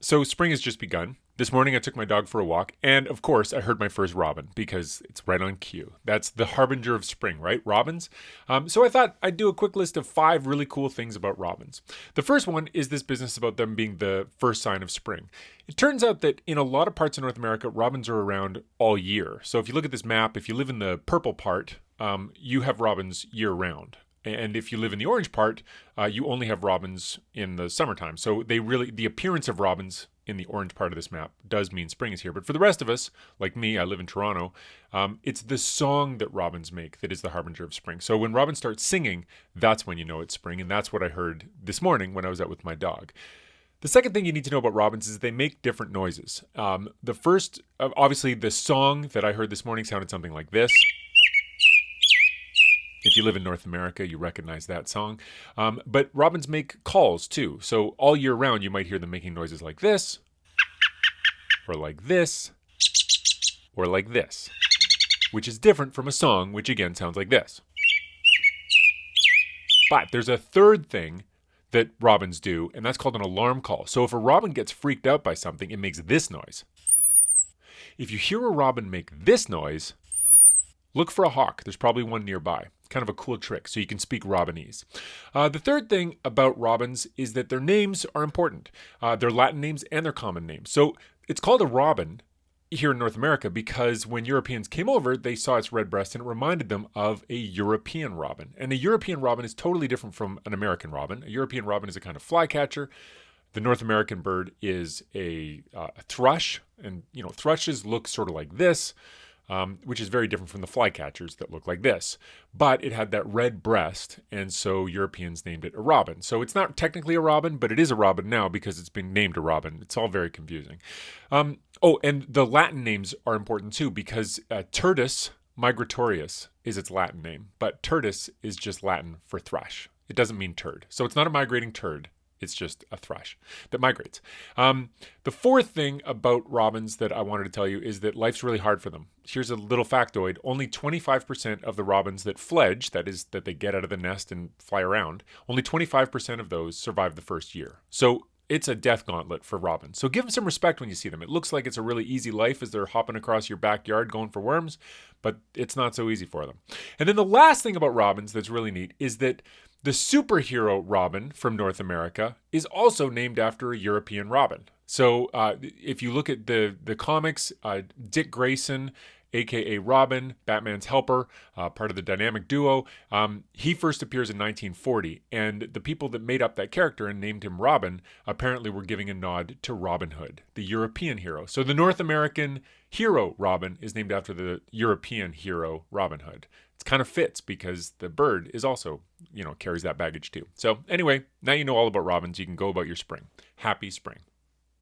So spring has just begun. This morning I took my dog for a walk, and of course I heard my first robin because it's right on cue. That's the harbinger of spring, right? Robins. So I thought I'd do a quick list of 5 really cool things about robins. The first one is this business about them being the first sign of spring. It turns out that in a lot of parts of North America, robins are around all year. So if you look at this map, if you live in the purple part, you have robins year round. And if you live in the orange part, you only have robins in the summertime. So the appearance of robins in the orange part of this map does mean spring is here. But for the rest of us, like me, I live in Toronto, it's the song that robins make that is the harbinger of spring. So when robins start singing, that's when you know it's spring. And that's what I heard this morning when I was out with my dog. The second thing you need to know about robins is they make different noises. The first, obviously, the song that I heard this morning sounded something like this. If you live in North America, you recognize that song. But robins make calls too. So all year round, you might hear them making noises like this, or like this, or like this, which is different from a song, which again sounds like this. But there's a third thing that robins do, and that's called an alarm call. So if a robin gets freaked out by something, it makes this noise. If you hear a robin make this noise, look for a hawk. There's probably one nearby. Kind of a cool trick, so you can speak Robinese. The third thing about robins is that their names are important. Their Latin names and their common names. So it's called a robin here in North America because when Europeans came over, they saw its red breast and it reminded them of a European robin. And a European robin is totally different from an American robin. A European robin is a kind of flycatcher. The North American bird is a thrush, and thrushes look sort of like this. Which is very different from the flycatchers that look like this. But it had that red breast, and so Europeans named it a robin. So it's not technically a robin, but it is a robin now because it's been named a robin. It's all very confusing. And the Latin names are important too because Turdus migratorius is its Latin name, but Turdus is just Latin for thrush. It doesn't mean turd. So it's not a migrating turd. It's just a thrush that migrates. The fourth thing about robins that I wanted to tell you is that life's really hard for them. Here's a little factoid. Only 25% of the robins that fledge, that is, that they get out of the nest and fly around, only 25% of those survive the first year. So it's a death gauntlet for robins. So give them some respect when you see them. It looks like it's a really easy life as they're hopping across your backyard going for worms, but it's not so easy for them. And then the last thing about robins that's really neat is that the superhero robin from North America is also named after a European robin. So if you look at the comics, Dick Grayson, a.k.a. Robin, Batman's helper, part of the dynamic duo, he first appears in 1940, and the people that made up that character and named him Robin apparently were giving a nod to Robin Hood, the European hero. So the North American hero Robin is named after the European hero Robin Hood. It kind of fits because the bird is also, carries that baggage too. So anyway, now you know all about robins. You can go about your spring. Happy spring.